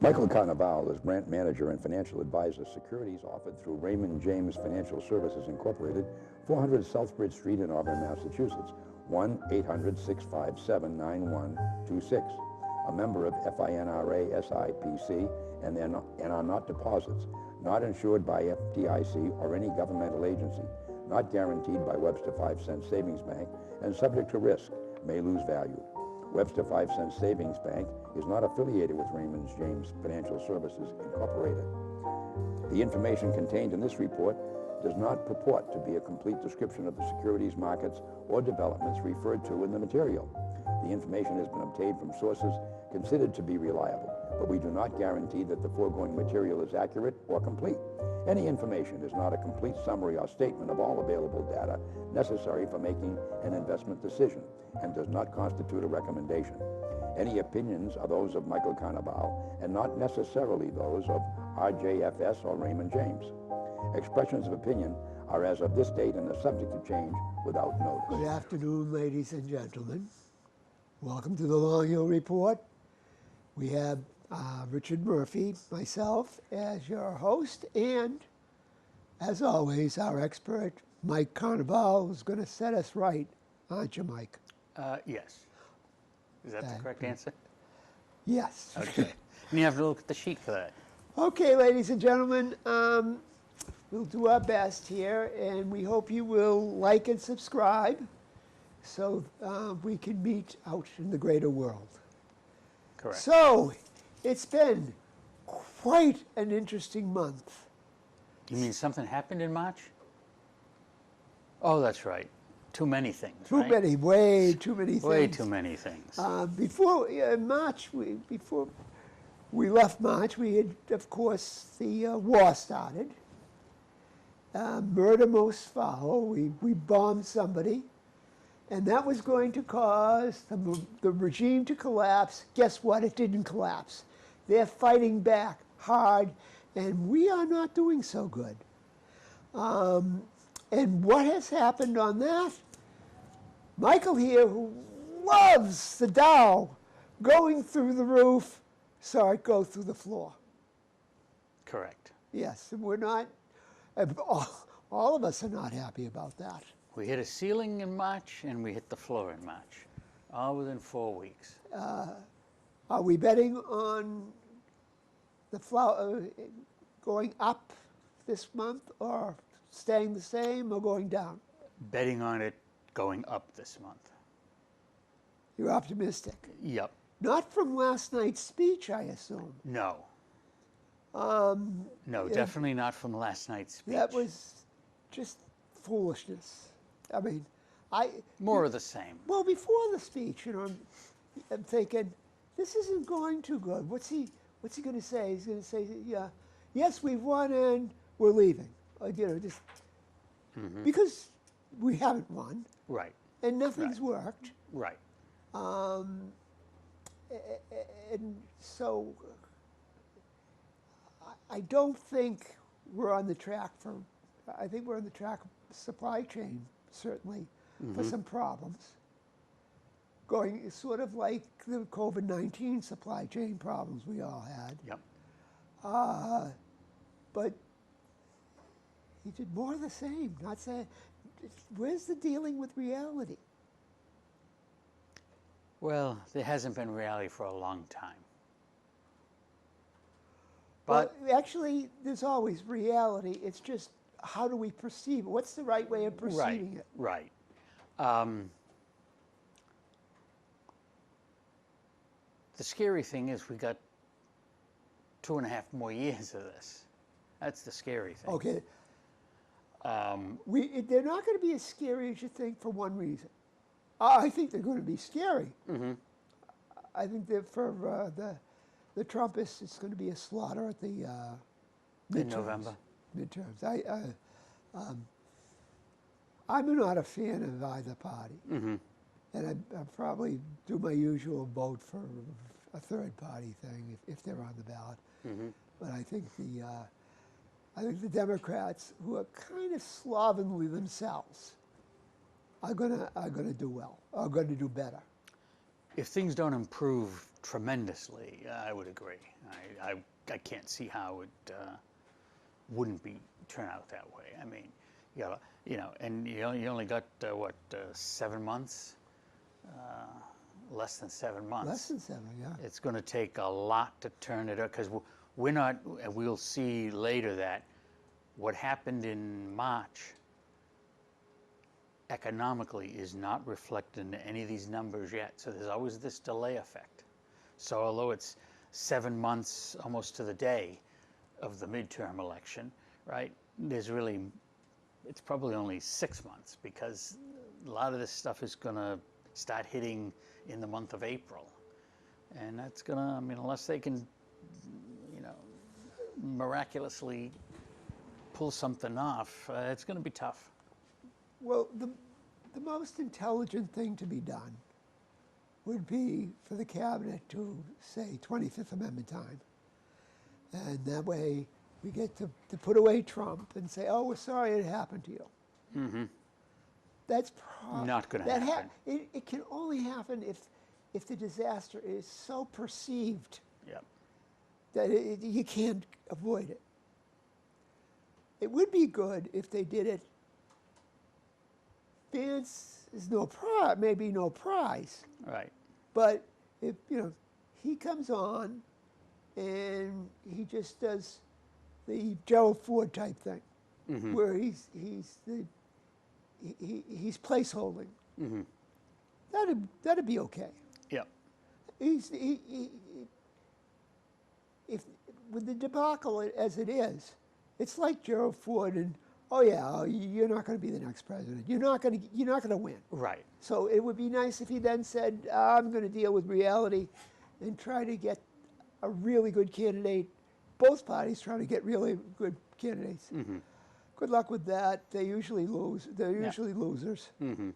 Michael Carnevale is branch manager and financial advisor. Securities offered through Raymond James Financial Services Incorporated, 400 Southbridge Street in Auburn, Massachusetts, 1-800-657-9126. A member of FINRA SIPC and are not deposits, not insured by FDIC or any governmental agency, not guaranteed by Webster 5 Cent Savings Bank, and subject to risk, may lose value. Webster 5 Cent Savings Bank is not affiliated with Raymond James Financial Services Incorporated. The information contained in this report does not purport to be a complete description of the securities markets or developments referred to in the material. The information has been obtained from sources considered to be reliable, but we do not guarantee that the foregoing material is accurate or complete. Any information is not a complete summary or statement of all available data necessary for making an investment decision and does not constitute a recommendation. Any opinions are those of Michael Carnevale and not necessarily those of RJFS or Raymond James. Expressions of opinion are as of this date and are subject to change without notice. Good afternoon, ladies and gentlemen. Welcome to the Long Hill Report. We have Richard Murphy, myself, as your host, and as always, our expert, Mike Carnevale, is going to set us right, aren't you, Mike? Yes. Is that the correct answer? Yes. Okay. And you have to look at the sheet for that. Okay, ladies and gentlemen, we'll do our best here, and we hope you will like and subscribe so we can meet out in the greater world. Correct. So, it's been quite an interesting month. You mean something happened in March? Oh, that's right. Too many things, Too right? many, way too many things. Way too many things. Before March, before we left March, we had, of course, the war started. Murder most foul. We bombed somebody, and that was going to cause the regime to collapse. Guess what? It didn't collapse. They're fighting back hard, and we are not doing so good. And what has happened on that? Michael here, who loves the Dow going through the roof, saw it go through the floor. Correct. Yes, and we're not, all of us are not happy about that. We hit a ceiling in March, and we hit the floor in March, all within 4 weeks. Are we betting on the going up this month, or staying the same, or going down? Betting on it going up this month. You're optimistic. Yep. Not from last night's speech, I assume. No. No, definitely not from last night's speech. That was just foolishness. I mean, more of the same. Well, before the speech, I'm thinking, this isn't going too good. What's he going to say? He's going to say, yeah, yes, we've won and we're leaving. Just because we haven't won. Right. And nothing's worked. Right. And so I don't think we're on the track I think we're on the track of supply chain, certainly, for some problems. Going sort of like the COVID-19 supply chain problems we all had. Yep. But he did more of the same, not saying, where's the dealing with reality? Well, there hasn't been reality for a long time. But well, actually, there's always reality. It's just, how do we perceive it? What's the right way of perceiving it? Right. The scary thing is we got 2.5 more years of this. That's the scary thing. Okay. They're not going to be as scary as you think for one reason. I think they're going to be scary. I think that for the Trumpists, it's going to be a slaughter at the midterms. In November. Midterms. I'm not a fan of either party. And I probably do my usual vote for a third party thing if they're on the ballot. But I think the Democrats, who are kind of slovenly themselves, are gonna do well. Are going to do better. if things don't improve tremendously, I would agree. I can't see how it wouldn't turn out that way. I mean, and you only got 7 months, less than 7 months. Less than 7, yeah. It's going to take a lot to turn it up, because we're not. We'll see later that what happened in March economically is not reflected in any of these numbers yet. So there's always this delay effect. So although it's 7 months almost to the day of the midterm election, right? It's probably only 6 months, because a lot of this stuff is going to start hitting in the month of April. And that's going to, I mean, unless they can, miraculously pull something off, it's going to be tough. Well, the most intelligent thing to be done would be for the cabinet to say 25th Amendment time. And that way we get to put away Trump and say, oh, we're sorry it happened to you. Mm-hmm. That's not going to happen. It can only happen if the disaster is so perceived Yep. that you can't avoid it. It would be good if they did it. Vance is maybe no prize. Right. But if he comes on and he just does the Gerald Ford type thing, Mm-hmm. where he's placeholding. Mm-hmm. That'd be okay. Yep. If with the debacle as it is, it's like Gerald Ford and you're not going to be the next president. You're not going to win. Right. So it would be nice if he then said, I'm going to deal with reality and try to get a really good candidate. Both parties trying to get really good candidates. Mm-hmm. Good luck with that. They usually lose. They're usually losers. Mm-hmm.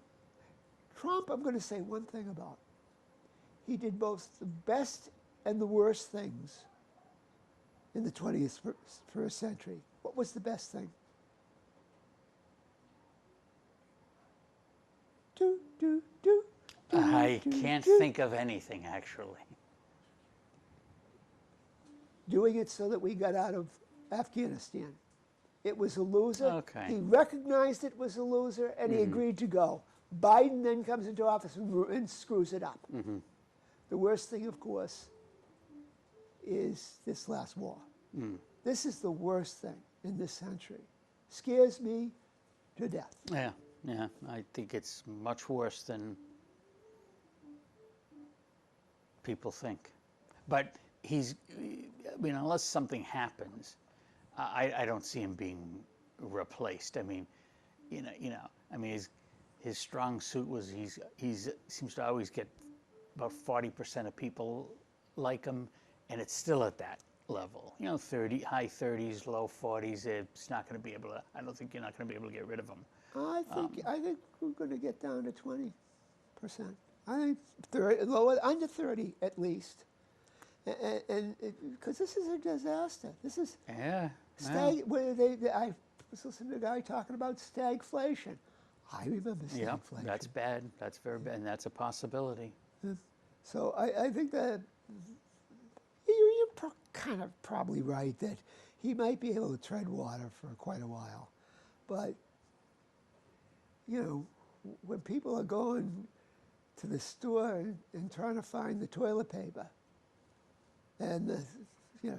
Trump, I'm going to say one thing about. He did both the best and the worst things in the 21st century. What was the best thing? I can't think of anything, actually. Doing it so that we got out of Afghanistan. It was a loser. Okay. He recognized it was a loser, and he agreed to go. Biden then comes into office and screws it up. Mm-hmm. The worst thing, of course, is this last war. Mm. This is the worst thing in this century. Scares me to death. Yeah, I think it's much worse than people think. But unless something happens, I don't see him being replaced. I mean, his strong suit was he seems to always get about 40% of people like him, and it's still at that level. High 30s, low 40s. It's not going to be able to. I don't think you're not going to be able to get rid of him. I think we're going to get down to 20%. I think 30, under 30 at least, and because this is a disaster. This is I was listening to a guy talking about stagflation. I remember stagflation. Yeah, that's bad. That's very bad, and that's a possibility. So I think that you're kind of probably right that he might be able to tread water for quite a while, but when people are going to the store and trying to find the toilet paper and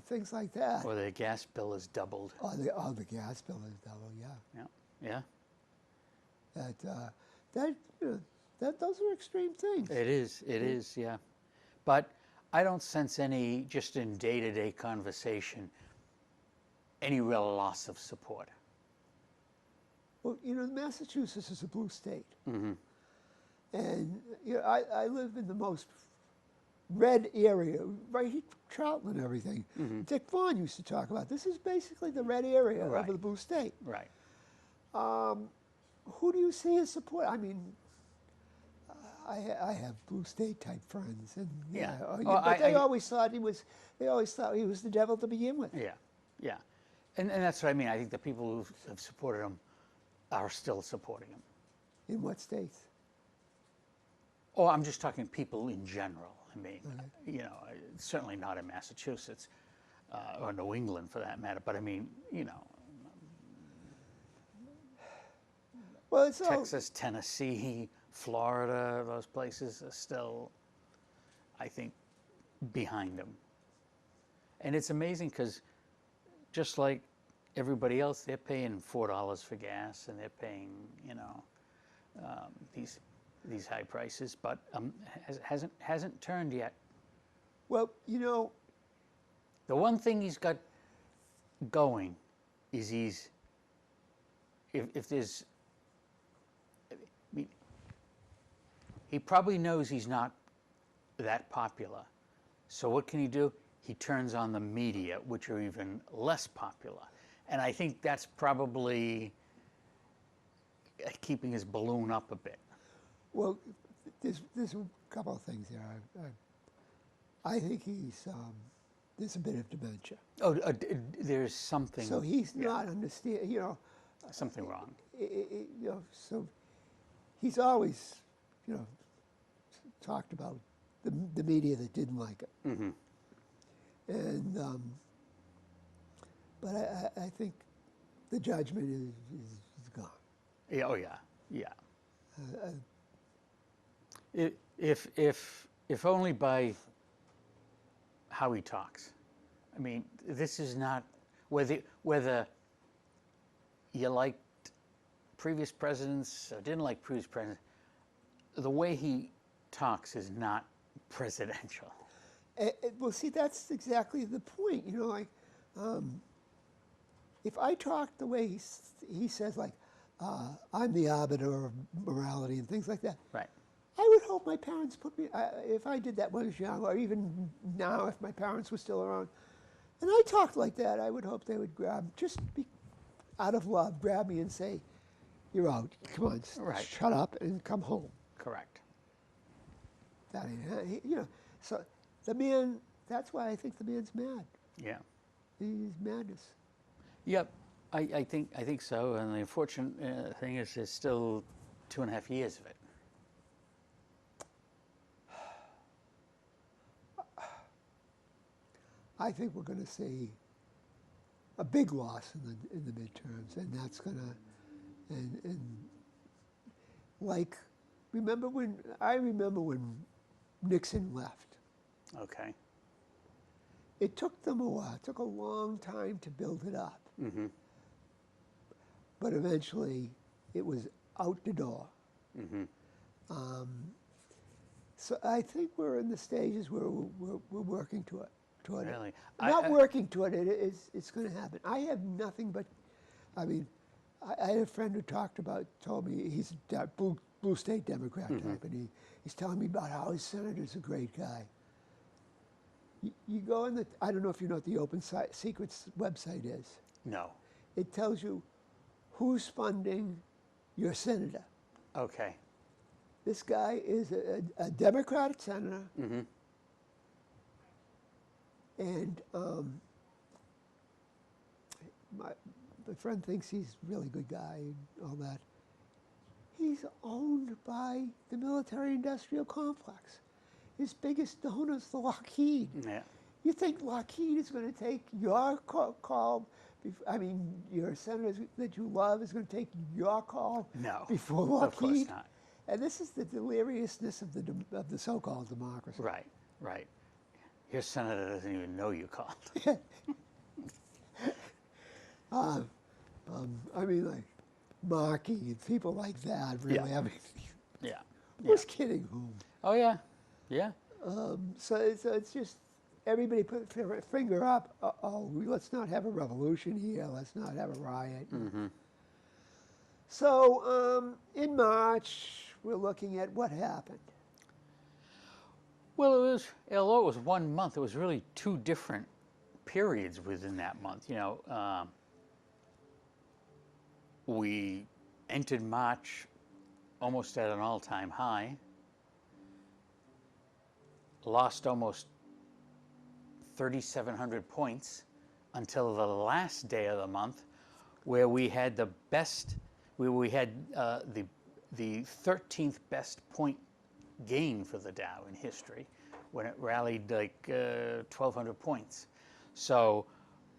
things like that. Or the gas bill is doubled. The gas bill is doubled. Yeah. Those are extreme things. It is. Yeah. But I don't sense any, just in day-to-day conversation, any real loss of support. Well, Massachusetts is a blue state. Mm-hmm. And I live in the most red area, right here, Charlton and everything. Mm-hmm. Dick Vaughn used to talk about this is basically the red area Right. of the blue state. Right. Who do you see as support? I mean, I have blue state type friends, and but they always thought he was. They always thought he was the devil to begin with. Yeah, and that's what I mean. I think the people who have supported him are still supporting him. In what states? Oh, I'm just talking people in general. I mean, you know, certainly not in Massachusetts or New England for that matter. But I mean, you know, Well, it's all, Texas, Tennessee, Florida, those places are still, I think, behind them. And it's amazing because just like everybody else, they're paying $4 for gas, and they're paying, you know, these high prices, but hasn't turned yet. well, you know, The one thing he's got going is if there's, I mean, he probably knows he's not that popular. So what can he do? He turns on the media, which are even less popular. And I think that's probably keeping his balloon up a bit. well, there's a couple of things there. I think there's a bit of dementia. Oh, there's something. So he's not understand, you know, something wrong. you know, so he's always, you know, talked about the media that didn't like it. Mm-hmm. And, but I think the judgment is gone. Yeah, oh yeah, yeah. If only by how he talks. I mean, this is not whether you liked previous presidents or didn't like previous presidents. The way he talks is not presidential. Well, see, that's exactly the point. You know, like, if I talk the way he says, like, I'm the arbiter of morality and things like that. Right. I would hope my parents put me, if I did that when I was young, or even now if my parents were still around, and I talked like that, I would hope they would out of love, grab me and say, you're out, come on, Right. shut up and come home. Correct. That ain't, you know, so the man, that's why I think the man's mad. Yeah. He's madness. Yep. I think so. And the unfortunate thing is, there's still 2.5 years of it. I think we're going to see a big loss in the midterms, and that's going to, and like, I remember when Nixon left. Okay. It took them a while. It took a long time to build it up. Mm-hmm. But eventually, it was out the door. Mm-hmm. So I think we're in the stages where we're working toward Really? it. Not working toward it. It's going to happen. I have nothing but, I mean, I had a friend who told me he's a blue state Democrat type, and he's telling me about how his senator's a great guy. You go in I don't know if you know what the Open Secrets website is. No. It tells you who's funding your senator. Okay. This guy is a Democratic senator, Mm-hmm. and my friend thinks he's a really good guy and all that. He's owned by the military-industrial complex. His biggest donor is the Lockheed. Yeah. You think Lockheed is going to take your call? I mean, your senator that you love is going to take your call No. before Lockheed? Of course not. And this is the deliriousness of the so-called democracy. Right. Right. Your senator doesn't even know you called. I mean, like Markey and people like that. Really, Yeah. I mean, Yeah. who's kidding whom? Oh yeah. Yeah. So it's just everybody put their finger up. Let's not have a revolution here. Let's not have a riot. Mm-hmm. So in March, we're looking at what happened. Well, although it was 1 month, it was really 2 different periods within that month. You know, we entered March almost at an all-time high, lost almost 3,700 points until the last day of the month, where we had the 13th best point gain for the Dow in history when it rallied like 1,200 points. So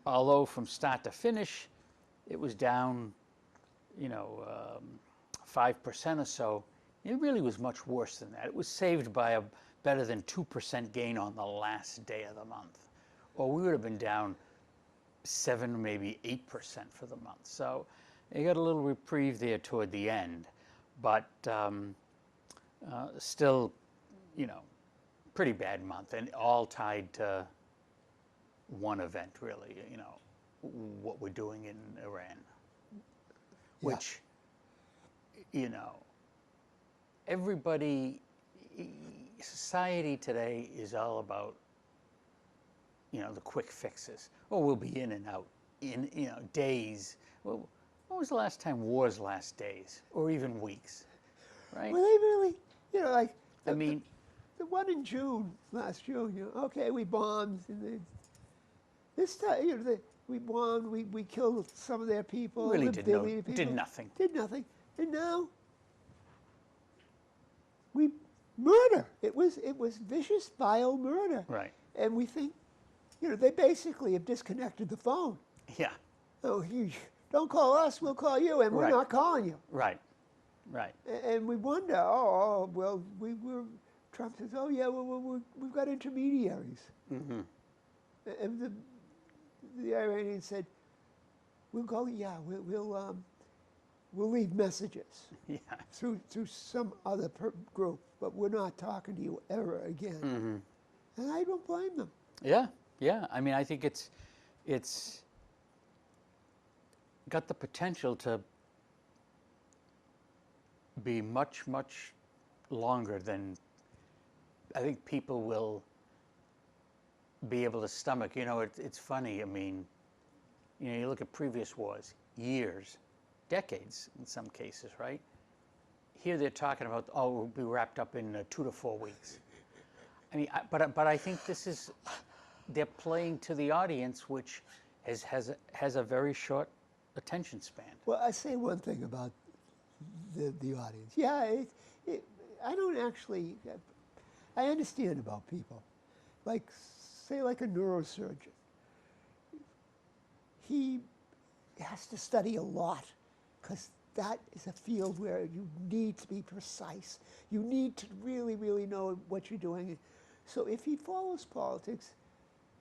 although from start to finish it was down, 5% or so, it really was much worse than that. It was saved by a better than 2% gain on the last day of the month, or we would have been down 7, maybe 8% for the month. So you got a little reprieve there toward the end, but still, pretty bad month, and all tied to one event, really. What we're doing in Iran, which, everybody, society today is all about, the quick fixes. Oh, we'll be in and out in, days. Well, when was the last time wars last days or even weeks, right? Well, they really, like, I mean, the one in last June, okay, we bombed. And this time, we bombed, we killed some of their people. really the did billion people. did nothing. Did nothing. And now, we murder. It was vicious, vile murder. Right. And we think, they basically have disconnected the phone. Yeah. Oh, you don't call us, we'll call you, and we're Right. not calling you. Right. Right. And we wonder, well, Trump says, oh yeah, well, we've got intermediaries. Mm-hmm. And the Iranians said, we'll go, yeah, we'll leave messages Yeah. through some other group, but we're not talking to you ever again. Mm-hmm. And I don't blame them. Yeah. Yeah. I mean, I think it's got the potential to be much, much longer than I think people will be able to stomach. It's funny. I mean, you look at previous wars, years, decades in some cases, right? Here they're talking about, we'll be wrapped up in 2 to 4 weeks. I mean, but I think they're playing to the audience, which has a very short attention span. Well, I say one thing about the audience. Yeah, I don't actually. I understand about people, like say like a neurosurgeon. He has to study a lot because that is a field where you need to be precise. You need to really, really know what you're doing. So if he follows politics,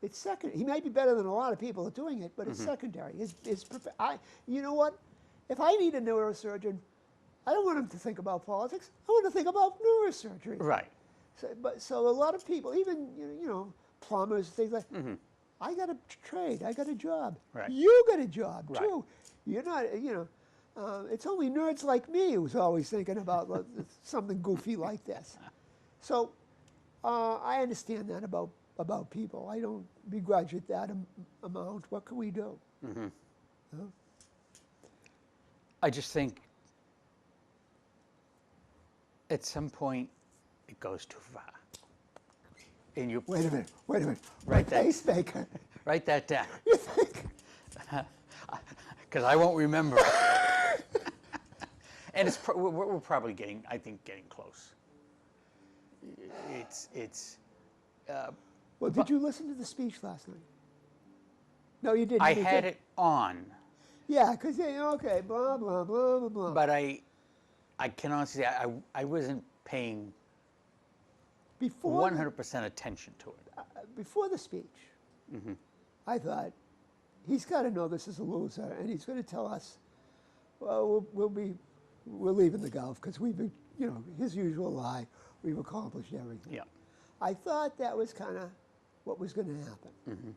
it's second. He might be better than a lot of people at doing it, but it's secondary. You know what? If I need a neurosurgeon, I don't want him to think about politics. I want to think about neurosurgery. Right. So a lot of people, even plumbers, things like, I got a trade, I got a job. Right. You got a job Right. too. You're not, it's only nerds like me who's always thinking about something goofy like this. So I understand that about people. I don't begrudge it that amount. What can we do? I just think at some point it goes too far. And you Wait a minute. Write that- pacemaker. write that down, You think? because I won't remember it. And we're probably getting close. It's. Well, did you listen to the speech last night? No, you didn't. I You had did. it on, Yeah, because okay, blah blah blah blah blah. but I can honestly say I wasn't paying before 100% attention to it. before the speech, I thought he's got to know this is a loser, and he's going to tell us, well, we're leaving the Gulf because we've been, his usual lie, we've accomplished everything. Yeah. I thought that was kind of what was going to happen.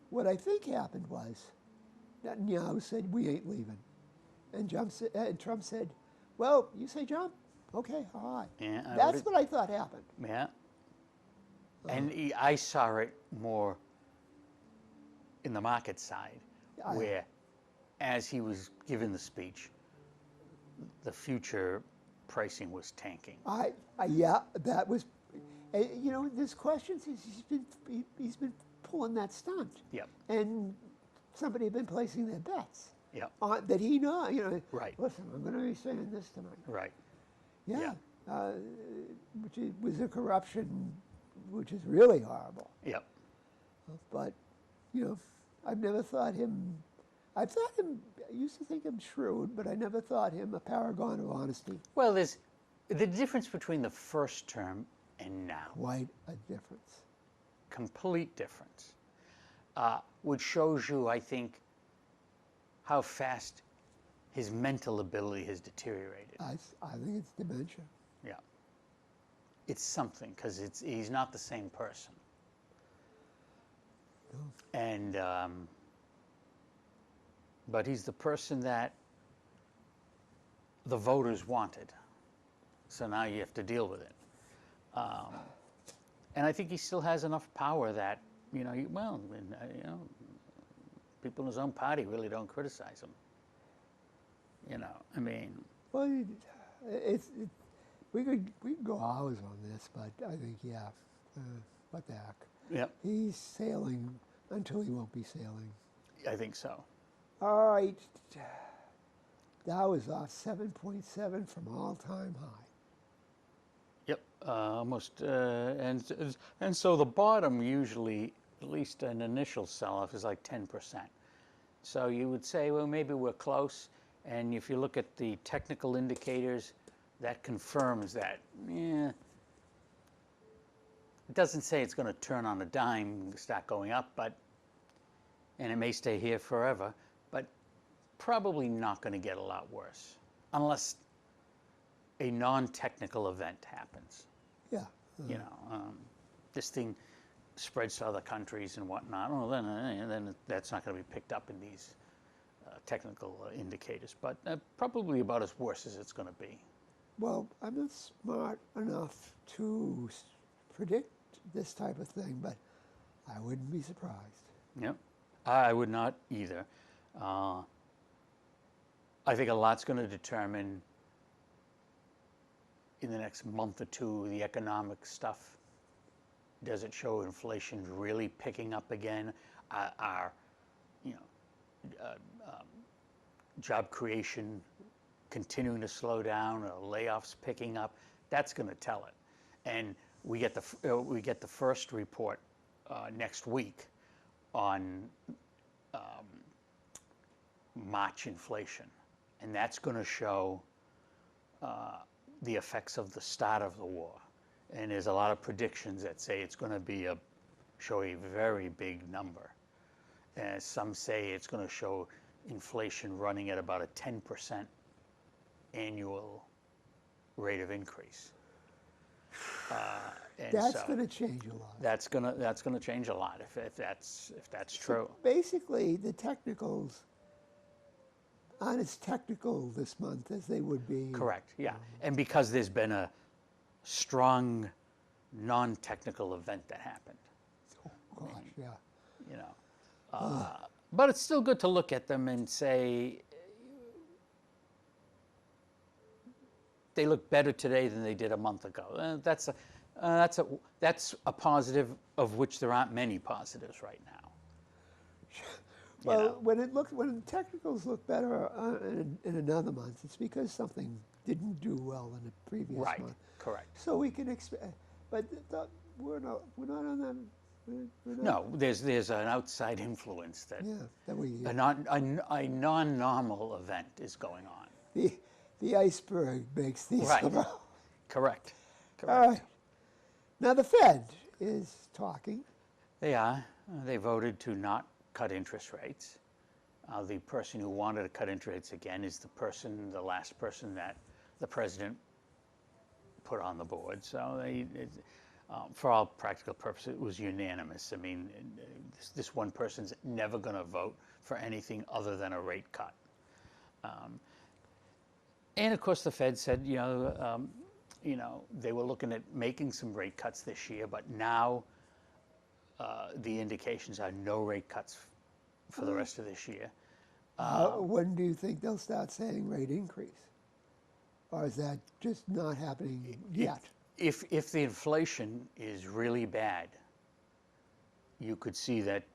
What I think happened was Netanyahu said, we ain't leaving. And Trump said, well, you say jump? Okay, all right. Yeah, That's what I thought happened. Yeah. And I saw it more in the market side, where as he was giving the speech, the future pricing was tanking. Yeah, that was, there's questions. He's been pulling that stunt. Yep. And somebody had been placing their bets. Yep. That he know. Right. Listen, I'm going to be saying this tonight. Right. Yeah. was a corruption which is really horrible. Yep. But, I've never thought him, I used to think him shrewd, but I never thought him a paragon of honesty. Well, there's the difference between the first term and now. Quite a difference. Complete difference. Which shows you, I think, how fast his mental ability has deteriorated. I think it's dementia. Yeah. It's something, because he's not the same person. No. And, but he's the person that the voters wanted. So now you have to deal with it. And I think he still has enough power that, people in his own party really don't criticize him. Well, we could go hours on this, but I think, what the heck. Yep, He's sailing until he won't be sailing. I think so. All right. Dow is off 7.7 from all-time high. Yep, almost. And so the bottom usually, at least an initial sell-off, is like 10%. So you would say, well, maybe we're close. And if you look at the technical indicators, that confirms that. It doesn't say it's going to turn on a dime and start going up, and it may stay here forever, but probably not going to get a lot worse unless a non-technical event happens. Yeah. This thing spreads to other countries and whatnot. Well, then that's not going to be picked up in these technical indicators, but probably about as worse as it's going to be. Well, I'm not smart enough to predict this type of thing, but I wouldn't be surprised. Yep, I would not either. I think a lot's going to determine in the next month or two the economic stuff. Does it show inflation's really picking up again? Our job creation continuing to slow down, or layoffs picking up? That's going to tell it. And we get the first report next week on March inflation, and that's going to show the effects of the start of the war. And there's a lot of predictions that say it's going to show a very big number. And some say it's going to show inflation running at about a 10% annual rate of increase. And That's going to change a lot. That's going to change a lot if that's true. Basically, the technicals aren't as technical this month as they would be. Correct. Yeah, and because there's been a strong non-technical event that happened. Oh gosh, yeah. But it's still good to look at them and say they look better today than they did a month ago. That's a positive, of which there aren't many positives right now. Well, when the technicals look better in another month, it's because something didn't do well in the previous month. Right. Correct. So we can expect, but we're not on that. No, there's an outside influence that that a non-normal event is going on. The iceberg makes these Right. come out. Correct. All right. Now the Fed is talking. They are. They voted to not cut interest rates. The person who wanted to cut interest rates again is the last person that the president put on the board. So for all practical purposes, it was unanimous. I mean, this one person's never going to vote for anything other than a rate cut. And of course, the Fed said, they were looking at making some rate cuts this year, but now the indications are no rate cuts for the rest of this year. When do you think they'll start saying rate increase? Or is that just not happening yet? If the inflation is really bad, you could see that.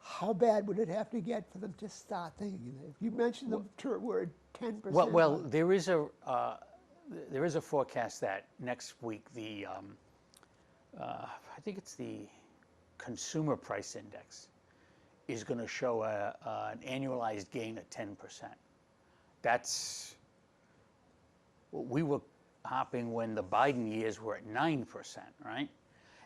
How bad would it have to get for them to start thinking that? If you mentioned the word 10%. Well, there is there is a forecast that next week I think it's the consumer price index is going to show an annualized gain of 10%. That's what we were hopping when the Biden years were at 9%, right?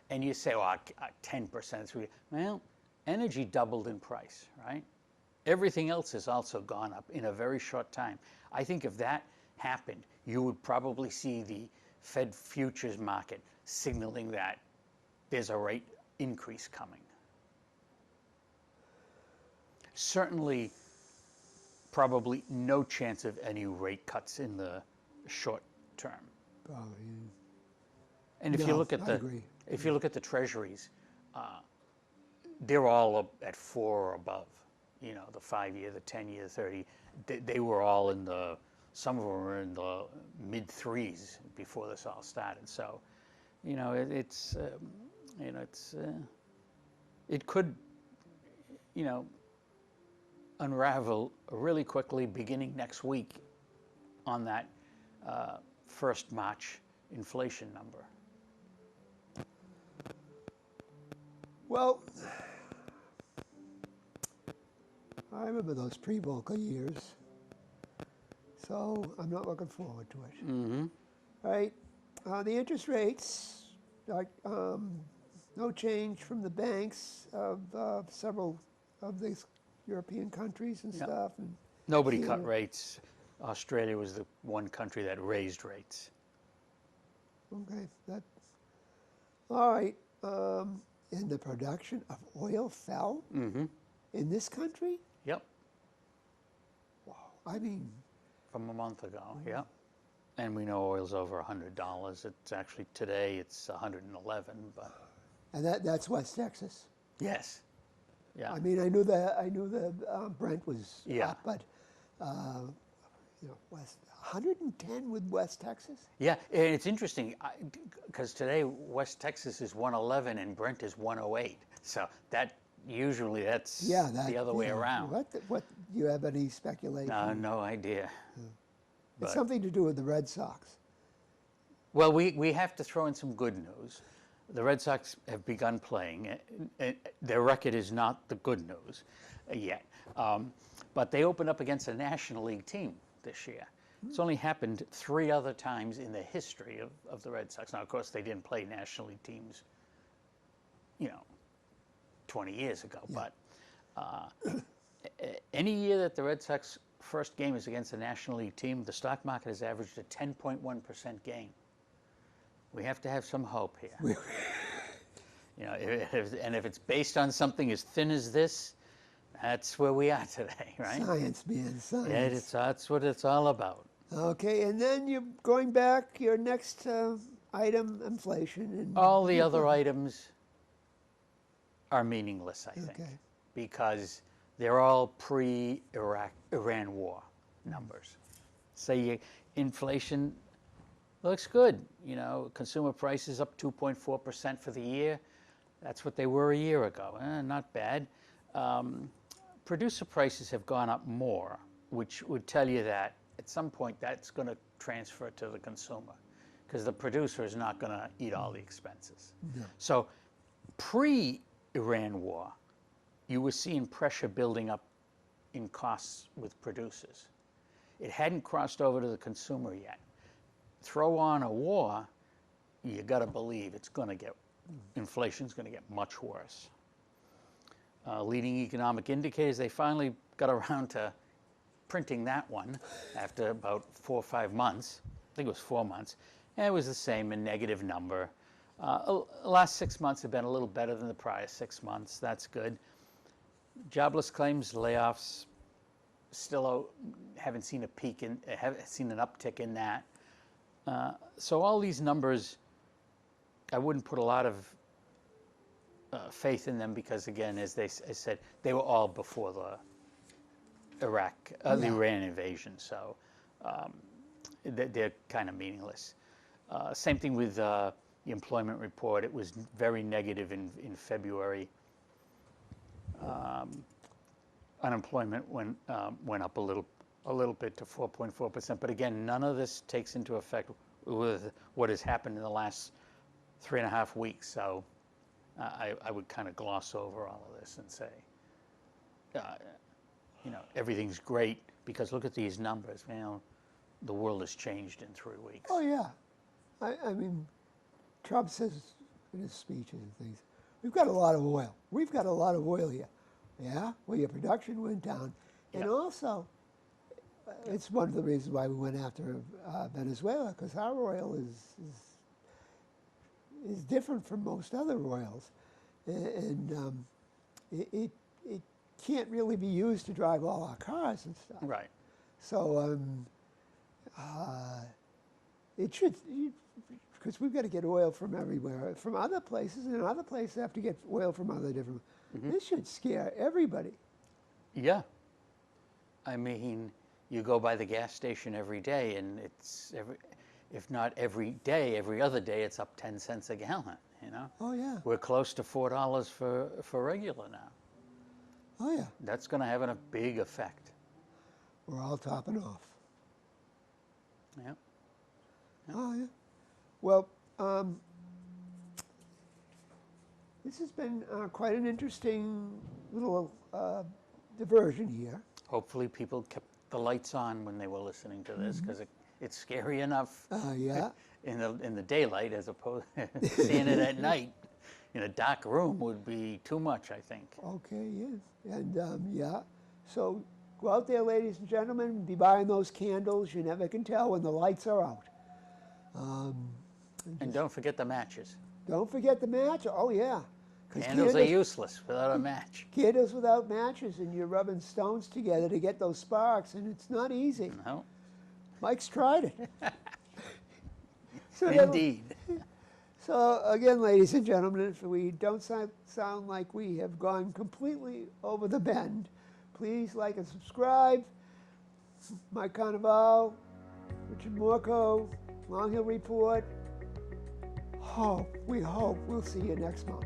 And you say, well, 10%. Well, energy doubled in price, right? Everything else has also gone up in a very short time. I think if that happened, you would probably see the Fed futures market signaling that there's a rate increase coming. Certainly, probably no chance of any rate cuts in the short term. Probably. And if you look at I agree. if you look at the treasuries, they're all up at 4 or above. You know, the 5-year, the 10-year, 30. They were all in the, some of them were in the mid 3s before this all started. So, you know, it could, you know, unravel really quickly beginning next week on that first March inflation number. Well, I remember those pre-Volcker years, so I'm not looking forward to it. Mm-hmm. Right? The interest rates, like no change from the banks of several of these European countries and stuff. And Nobody cut rates. Australia was the one country that raised rates. Okay, that. All right. And the production of oil fell Mm-hmm. in this country? Yep. Wow. I mean, From a month ago, yeah. And we know oil's over $100. It's actually today it's 111, but and that's West Texas. yes, yeah. I mean, I knew that Brent was Yeah. up, but you know, 110 with West Texas. Yeah, and it's interesting because today West Texas is 111 and Brent is 108. So that usually that's the other way around. What do you have any speculation? No idea. It's something to do with the Red Sox. Well, we have to throw in some good news. The Red Sox have begun playing. Their record is not the good news yet, but they opened up against a National League team this year. It's only happened 3 other times in the history of the Red Sox. Now, of course, they didn't play National League teams, 20 years ago. Yeah. But any year that the Red Sox first game is against a National League team, the stock market has averaged a 10.1% gain. We have to have some hope here. If it's based on something as thin as this, that's where we are today, right? Science, man, science. Yeah, that's what it's all about. Okay, and then you're going back, your next item, inflation. And All the other items are meaningless, I think, because they're all pre-Iran war numbers. So inflation looks good. Consumer prices up 2.4% for the year. That's what they were a year ago. Not bad. Producer prices have gone up more, which would tell you that at some point that's going to transfer to the consumer because the producer is not going to eat all the expenses. Yeah. So pre-Iran war, you were seeing pressure building up in costs with producers. It hadn't crossed over to the consumer yet. Throw on a war, you got to believe inflation's going to get much worse. Leading economic indicators, they finally got around to printing that one after about 4 or 5 months. I think it was 4 months. And it was the same, a negative number. The last 6 months have been a little better than the prior 6 months. That's good. Jobless claims, layoffs, still haven't seen haven't seen an uptick in that. So all these numbers, I wouldn't put a lot of faith in them because, again, as I said, they were all before the Iran invasion. So they're kind of meaningless. Same thing with the employment report. It was very negative in February. Unemployment went up a little a little bit to 4.4%. But again, none of this takes into effect with what has happened in the last 3.5 weeks. So I would kind of gloss over all of this and say, everything's great because look at these numbers. The world has changed in 3 weeks. Oh, yeah. I mean, Trump says in his speeches and things, we've got a lot of oil. We've got a lot of oil here. Yeah? Well, your production went down. And also, it's one of the reasons why we went after Venezuela, because our oil is different from most other oils. And it can't really be used to drive all our cars and stuff. Right. So it should, because we've got to get oil from everywhere, from other places, and other places have to get oil from other different. This should scare everybody. Yeah. I mean, you go by the gas station every day, and it's if not every day, every other day, it's up 10 cents a gallon. Oh yeah. We're close to $4 for regular now. Oh yeah. That's going to have a big effect. We're all topping off. Yeah. Oh yeah. Well, this has been quite an interesting little diversion here. Hopefully, people kept the lights on when they were listening to this, because it's scary enough Yeah. in the daylight as opposed to seeing it at night. In a dark room would be too much, I think. Okay, yeah. And yeah, so go out there, ladies and gentlemen, be buying those candles. You never can tell when the lights are out. And don't forget the matches. Don't forget the match. Oh, yeah. 'Cause Candles are useless without a match. Candles without matches, and you're rubbing stones together to get those sparks, and it's not easy. No. Mike's tried it. So Indeed. So again, ladies and gentlemen, if we don't sound like we have gone completely over the bend, please like and subscribe. Mike Carnevale, Richard Morco, Long Hill Report. We hope we'll see you next month.